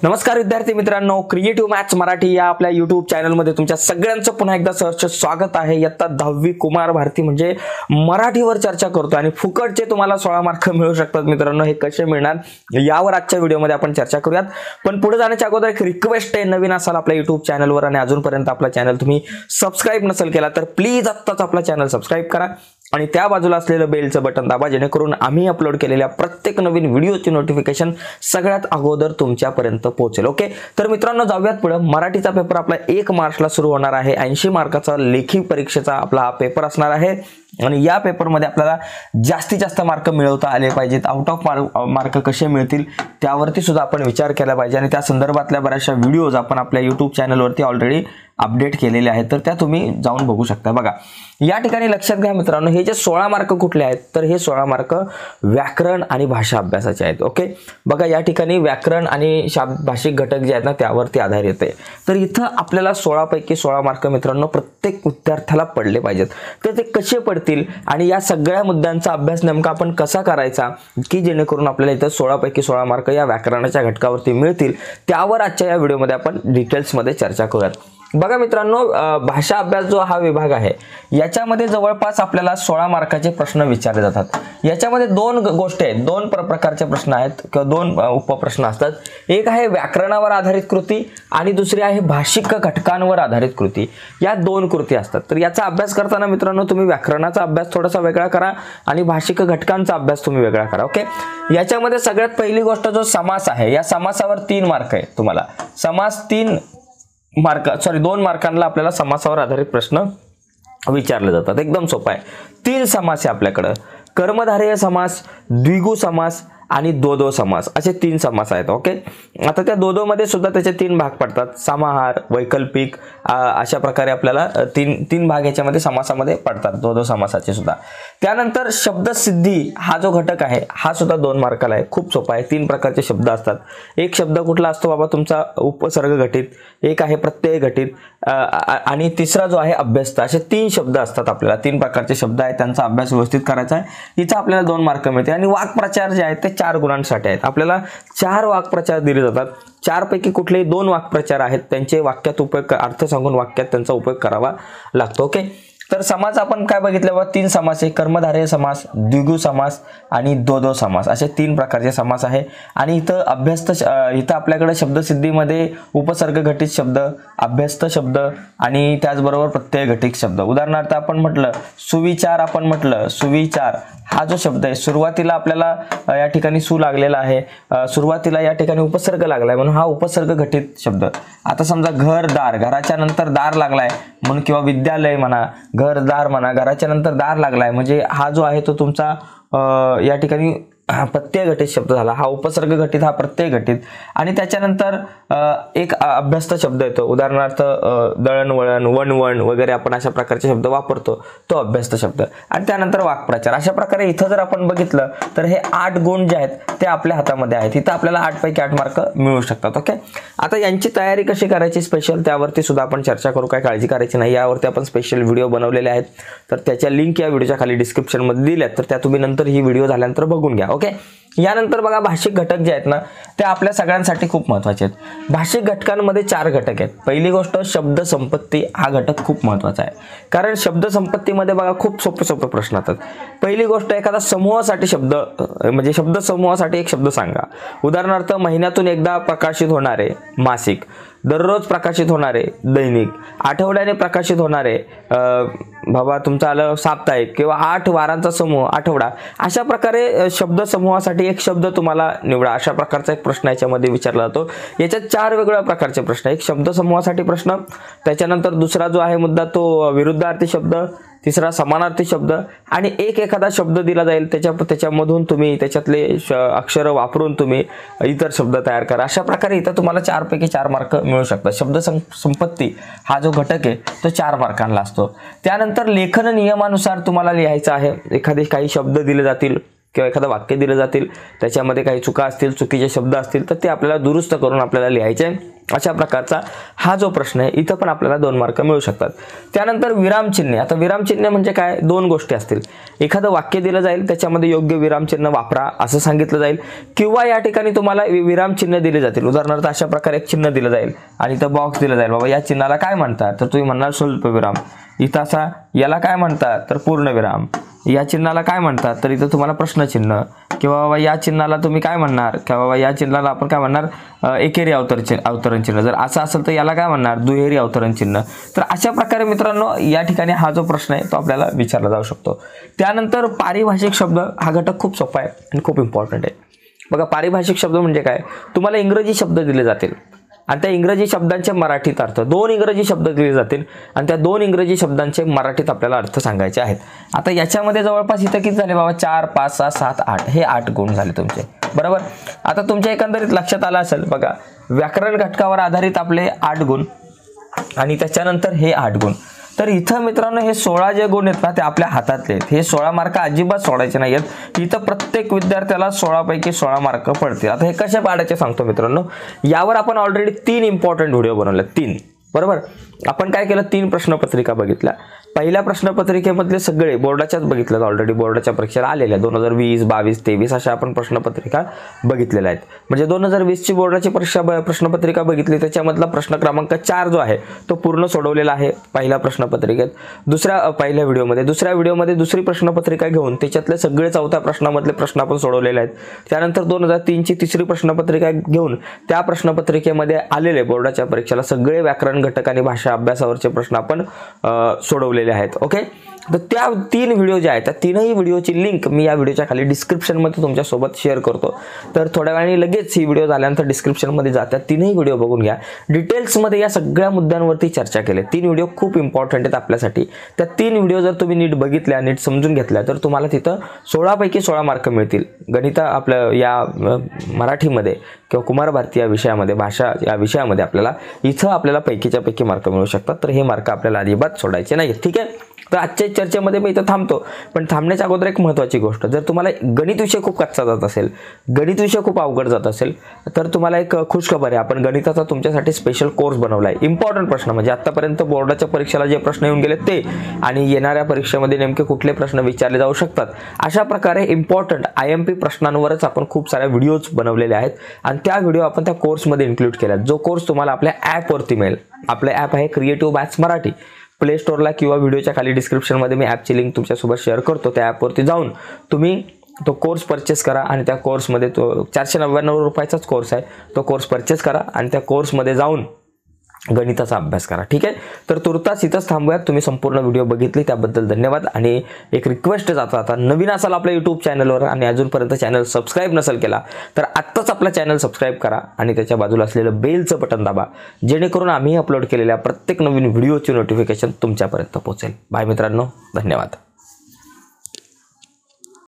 नमस्कार विद्यार्थी मित्रांनो, क्रिएटिव्ह मॅथ्स मराठी या आपल्या YouTube चॅनलमध्ये तुमच्या सगळ्यांचं पुन्हा एकदा सहर्ष स्वागत आहे। इयत्ता 10वी कुमार भारती म्हणजे मराठीवर चर्चा करतो आणि फुकटचे तुम्हाला 16 मार्क मिळू शकतात। मित्रांनो, हे कसे मिळणार यावर आजच्या व्हिडिओमध्ये आपण चर्चा करूयात। पण पुढे जाण्याच्या अगोदर एक रिक्वेस्ट आहे, नवीन असाल आपल्या YouTube चॅनलवर आणि अजूनपर्यंत आपला चॅनल तुम्ही सबस्क्राइब नसेल केला तर प्लीज आत्ताच आपला चॅनल सबस्क्राइब करा आणि त्या बाजूला असलेलं बेलचं बटन दाबा, जेणेकरून आम्ही अपलोड केलेल्या प्रत्येक नवीन व्हिडिओची नोटिफिकेशन सगळ्यात अगोदर तुमच्यापर्यंत पोहोचेल। ओके, तर मित्रांनो जाऊयात पुढे। मराठीचा पेपर आपला 1 मार्चला सुरू होणार आहे। 80 मार्काचा लेखी परीक्षेचा आपला हा पेपर असणार आहे आणि या पेपरमध्ये आपल्याला जास्तीत जास्त मार्क मिळवता आले पाहिजेत। आउट ऑफ मार्क कसे मिळतील त्यावरती सुद्धा आपण विचार केला पाहिजे आणि त्या संदर्भातल्या बऱ्याचशा व्हिडिओज आपण आपल्या YouTube चॅनलवरती ऑलरेडी अपडेट केलेले आहेत, तर त्या तुम्ही जाऊन बघू शकता। बघा, या ठिकाणी लक्षात घ्या मित्रांनो, हे जे 16 मार्क कुठले आहेत तर हे 16 मार्क व्याकरण आणि भाषा अभ्यासाचे आहेत। ओके, बघा या ठिकाणी व्याकरण आणि भाषिक घटक जे आहेत ना त्यावरती आधारित आहे। तर इथं आपल्याला 16 पैकी 16 मार्क मित्रांनो प्रत्येक विद्यार्थ्याला पडले पाहिजेत। तर ते कसे पडतील आणि या सगळ्या मुद्द्यांचा अभ्यास नेमका आपण कसा करायचा की जेणेकरून आपल्याला इथं 16 पैकी 16 मार्क या व्याकरणाच्या घटकावरती मिळतील, त्यावर आजच्या या व्हिडिओमध्ये आपण डिटेल्स मध्ये चर्चा करूयात। बघा मित्रांनो, भाषा अभ्यास जो हा विभाग आहे याच्यामध्ये जवळपास आपल्याला 16 मार्काचे प्रश्न विचारले जातात। याच्यामध्ये दोन गोष्टी आहेत, दोन प्रकारचे प्रश्न आहेत किंवा दोन उपप्रश्न असतात। एक आहे व्याकरणावर आधारित कृती आणि दुसरी आहे भाषिक घटकांवर आधारित कृती। या दोन कृती असतात। तर याचा अभ्यास करताना मित्रांनो तुम्ही व्याकरणाचा अभ्यास थोडासा वेगळा करा आणि भाषिक घटकांचा अभ्यास तुम्ही वेगळा करा। ओके, याच्यामध्ये सगळ्यात पहिली गोष्ट जो समास आहे, या समासावर 3 मार्क आहे तुम्हाला। समास 2 मार्कांना आपल्याला समासावर आधारित प्रश्न विचारले जातात। एकदम सोपा आहे। 3 समास आहे आपल्याकडे, कर्मधारय समास, द्विगु समास आणि दोदो समास, असे 3 समास आहेत। ओके, आता त्या दोदो मध्ये सुद्धा त्याचे 3 भाग पडतात, समाहार, वैकल्पिक, अशा प्रकारे आपल्याला तीन भाग याच्यामध्ये समासामध्ये पडतात दोदो समासाचे सुद्धा। त्यानंतर शब्दसिद्धी हा जो घटक आहे हा सुद्धा 2 मार्काला आहे। खूप सोपा आहे। 3 प्रकारचे शब्द असतात। एक शब्द कुठला असतो बाबा तुमचा उपसर्ग घटित, एक आहे प्रत्यय घटित आणि तिसरा जो आहे अभ्यस्त। असे 3 शब्द असतात आपल्याला। 3 प्रकारचे शब्द आहेत, त्यांचा अभ्यास व्यवस्थित करायचा आहे। इथं आपल्याला 2 मार्क मिळते आणि वाक्प्रचार जे आहेत ते 4 गुणांसाठी आहेत। आपल्याला 4 वाक्प्रचार दिले जातात। 4 पैकी कुठलेही 2 वाक्प्रचार आहेत, त्यांचे वाक्यात उपयोग, अर्थ सांगून वाक्यात त्यांचा उपयोग करावा लागतो। ओके, तर समास आपण काय बघितलं बघा, 3 समास आहे, कर्मधारय समास, द्विगु समास आणि दोदो समास, असे 3 प्रकारचे समास आहे। आणि इथं इथं आपल्याकडे शब्दसिद्धीमध्ये उपसर्ग घटित शब्द, अभ्यस्त शब्द आणि त्याचबरोबर प्रत्यय घटित शब्द। उदाहरणार्थ आपण म्हटलं सुविचार, आपण म्हटलं सुविचार हा जो शब्द आहे सुरुवातीला आपल्याला या ठिकाणी सु लागलेला आहे, सुरुवातीला या ठिकाणी उपसर्ग लागलाय म्हणून हा उपसर्ग घटित शब्द। आता समजा घरदार, घराच्या नंतर दार लागलाय म्हणून, किंवा विद्यालय म्हणा, घरदार म्हणा, घराच्या नंतर दार लागलाय म्हणजे हा जो आहे तो तुमचा या ठिकाणी प्रत्यय घटित शब्द झाला। हा उपसर्ग घटित, हा प्रत्यय घटित। आणि त्याच्यानंतर एक अभ्यस्त शब्द येतो, उदाहरणार्थ दळणवळण, वणवण वगैरे आपण अशा प्रकारचे शब्द वापरतो, तो अभ्यस्त शब्द। आणि त्यानंतर वाक्प्रचार। अशा प्रकारे इथं जर आपण बघितलं तर हे 8 गुण जे आहेत ते आपल्या हातामध्ये आहेत। इथं आपल्याला 8 पैकी 8 मार्क मिळू शकतात। ओके, आता यांची तयारी कशी करायची स्पेशल त्यावरती सुद्धा आपण चर्चा करू, काय काळजी करायची नाही। यावरती आपण स्पेशल व्हिडिओ बनवलेले आहेत, तर त्याच्या लिंक या व्हिडिओच्या खाली डिस्क्रिप्शन मध्ये दिल्यात, तर त्या तुम्ही नंतर ही व्हिडिओ झाल्यानंतर बघून घ्या। ओके, यानंतर बघा भाषिक घटक जे आहेत ना ते आपल्या सगळ्यांसाठी खूप महत्त्वाचे आहेत। भाषिक घटकांमध्ये 4 घटक आहेत। पहिली गोष्ट शब्द संपत्ती, हा घटक खूप महत्त्वाचा आहे, कारण शब्द संपत्तीमध्ये बघा खूप सोपे प्रश्न असतात। पहिली गोष्ट, एखादा समूहासाठी शब्द म्हणजे शब्द समूहासाठी एक शब्द सांगा। उदाहरणार्थ महिन्यातून एकदा प्रकाशित होणारे मासिक, दररोज प्रकाशित होणारे दैनिक, आठवड्याने प्रकाशित होणारे बाबा तुमचं आलं साप्ताहिक, किंवा 8 वारांचा समूह आठवडा। अशा प्रकारे शब्द समूहासाठी एक शब्द तुम्हाला निवडा, अशा प्रकारचा एक प्रश्न याच्यामध्ये विचारला जातो। याच्यात 4 वेगवेगळ्या प्रकारचे प्रश्न, एक शब्द समूहासाठी प्रश्न, त्याच्यानंतर दुसरा जो आहे मुद्दा तो विरुद्धार्थी शब्द, तिसरा समानार्थी शब्द आणि एखादा शब्द दिला जाईल त्याच्यामधून तुम्ही त्याच्यातले अक्षर वापरून तुम्ही इतर शब्द तयार करा। अशा प्रकारे इथं तुम्हाला 4 पैकी 4 मार्क मिळू शकतात। शब्द संपत्ती हा जो घटक आहे तो 4 मार्कांना असतो। त्यानंतर लेखन नियमानुसार तुम्हाला लिहायचं आहे। काही शब्द दिले जातील किंवा एखादं वाक्य दिलं जातील, त्याच्यामध्ये काही चुका असतील, चुकीचे शब्द असतील तर ते आपल्याला दुरुस्त करून आपल्याला लिहायचे आहे। अशा प्रकारचा हा जो प्रश्न आहे इथं पण आपल्याला 2 मार्क मिळू शकतात. त्यानंतर विरामचिन्हे. आता विरामचिन्हे म्हणजे काय, 2 गोष्टी असतील. एखादं वाक्य दिलं जाईल, त्याच्यामध्ये योग्य विरामचिन्ह वापरा असं सांगितलं जाईल, किंवा या ठिकाणी तुम्हाला विरामचिन्ह दिले जातील. उदाहरणार्थ अशा प्रकारे एक चिन्ह दिलं जाईल आणि इथं बॉक्स दिलं जाईल, बाबा या चिन्हाला काय म्हणतात, तर तुम्ही म्हणणार स्वल्पविराम. इथं असा याला काय म्हणतात तर पूर्णविराम. या चिन्हाला काय म्हणतात तर इथं तुम्हाला प्रश्नचिन्ह, किंवा बाबा या चिन्हाला तुम्ही काय म्हणणार, किंवा बाबा या चिन्हाला आपण काय म्हणणार एकेरी अवतरण चिन्ह. जर असं असेल तर याला काय म्हणणार दुहेरी अवतरण चिन्ह. तर अशा प्रकारे मित्रांनो या ठिकाणी हा जो प्रश्न आहे तो आपल्याला विचारला जाऊ शकतो. त्यानंतर पारिभाषिक शब्द हा घटक खूप सोपा आहे आणि खूप इम्पॉर्टंट आहे. बघा पारिभाषिक शब्द म्हणजे काय, तुम्हाला इंग्रजी शब्द दिले जातील आणि त्या इंग्रजी शब्दांचे मराठीत अर्थ, 2 इंग्रजी शब्द दिले जातील आणि त्या 2 इंग्रजी शब्दांचे मराठीत आपल्याला अर्थ सांगायचे आहेत. आता याच्यामध्ये जवळपास इथं किती झाले बाबा 4 5 6 7 8 हे 8 गुण झाले तुमचे, बरोबर. आता तुमच्या एकंदरीत लक्षात आलं असेल बघा, व्याकरण घटकावर आधारित आपले 8 गुण आणि त्याच्यानंतर हे 8 गुण. तर इथं मित्रांनो हे 16 जे गुण आहेत ना ते आपल्या हातातले आहेत. हे 16 मार्क अजिबात सोडायचे नाही आहेत. इथं प्रत्येक विद्यार्थ्याला 16 पैकी 16 मार्क पडतील. आता हे कशा पाडायचे सांगतो मित्रांनो. यावर आपण ऑलरेडी 3 इम्पॉर्टंट व्हिडिओ बनवले, 3, बरोबर. आपण काय केलं, 3 प्रश्नपत्रिका बघितल्या. पहिल्या प्रश्नपत्रिकेमधले सगळे बोर्डाच्याच बघितल्यात, ऑलरेडी बोर्डाच्या परीक्षेला आलेल्या 2020 22 23 अशा आपण प्रश्नपत्रिका बघितलेल्या आहेत. म्हणजे 2020 ची बोर्डाची प्रश्नपत्रिका बघितली, त्याच्यामधला प्रश्न क्रमांक 4 जो आहे तो पूर्ण सोडवलेला आहे पहिल्या प्रश्नपत्रिकेत. पहिल्या व्हिडिओमध्ये, दुसऱ्या व्हिडिओमध्ये दुसरी प्रश्नपत्रिका घेऊन त्याच्यातले सगळे 4थ्या प्रश्नामधले प्रश्न आपण सोडवलेले आहेत. त्यानंतर 2003 ची तिसरी प्रश्नपत्रिका घेऊन त्या प्रश्नपत्रिकेमध्ये आलेले बोर्डाच्या परीक्षेला सगळे व्याकरण घटक आणि भाषा अभ्यासावरचे प्रश्न आपण सोडवलेले आहेत. ओके, तर त्या 3 व्हिडिओ जे आहेत त्या 3ही व्हिडिओची लिंक मी या व्हिडिओच्या खाली डिस्क्रिप्शनमध्ये तुमच्यासोबत शेअर करतो. तर थोड्या वेळाने लगेच ही व्हिडिओ झाल्यानंतर डिस्क्रिप्शनमध्ये जा, त्या 3ही व्हिडिओ बघून घ्या. डिटेल्समध्ये या सगळ्या मुद्द्यांवरती चर्चा केली. 3 व्हिडिओ खूप इम्पॉर्टंट आहेत आपल्यासाठी. त्या 3 व्हिडिओ जर तुम्ही नीट बघितल्या, नीट समजून घेतल्या तर तुम्हाला तिथं 16 पैकी 16 मार्क मिळतील. गणित आपल्या या मराठीमध्ये किंवा कुमार भारती या विषयामध्ये, भाषा या विषयामध्ये आपल्याला पैकीच्या पैकी मार्क मिळू शकतात. तर हे मार्क आपल्याला अजिबात सोडायचे नाही, ठीक आहे. तर आजच्या चर्चेमध्ये मी इथं थांबतो, पण थांबण्याच्या अगोदर एक महत्त्वाची गोष्ट, जर तुम्हाला गणित विषय खूप कच्चा जात असेल, गणित विषय खूप अवघड जात असेल, तर तुम्हाला एक खुशखबर आहे. आपण गणिताचा तुमच्यासाठी स्पेशल कोर्स बनवला आहे. इम्पॉर्टंट प्रश्न म्हणजे आतापर्यंत बोर्डाच्या परीक्षेला जे प्रश्न येऊन गेले ते आणि येणाऱ्या परीक्षेमध्ये नेमके कुठले प्रश्न विचारले जाऊ शकतात, अशा प्रकारे इम्पॉर्टंट IMP प्रश्नांवरच आपण खूप साऱ्या व्हिडिओज बनवलेले आहेत आणि त्या व्हिडिओ आपण त्या कोर्समध्ये इन्क्लूड केल्यात. जो कोर्स तुम्हाला आपल्या ॲपवरती मिळेल. आपलं ॲप आहे क्रिएटिव्ह मॅथ्स मराठी. प्ले स्टोरला किंवा व्हिडिओच्या खाली डिस्क्रिप्शनमध्ये मी ॲपची लिंक तुमच्यासोबत शेअर करतो. त्या ॲपवरती जाऊन तुम्ही तो कोर्स परचेस करा आणि त्या कोर्समध्ये तो 499 रुपयाचाच कोर्स आहे. तो कोर्स परचेस करा आणि त्या कोर्समध्ये जाऊन गणिताचा अभ्यास करा, ठीक आहे. तर तुर्तास इथंच थांबूयात. तुम्ही संपूर्ण व्हिडिओ बघितली त्याबद्दल धन्यवाद. आणि एक रिक्वेस्ट जाता नवीन असाल आपल्या यूट्यूब चॅनलवर आणि अजूनपर्यंत चॅनल सबस्क्राईब नसेल केला तर आत्ताच आपला चॅनल सबस्क्राईब करा आणि त्याच्या बाजूला असलेलं बेलचं बटन दाबा, जेणेकरून आम्ही अपलोड केलेल्या प्रत्येक नवीन व्हिडिओची नोटिफिकेशन तुमच्यापर्यंत पोहोचेल. बाय मित्रांनो, धन्यवाद.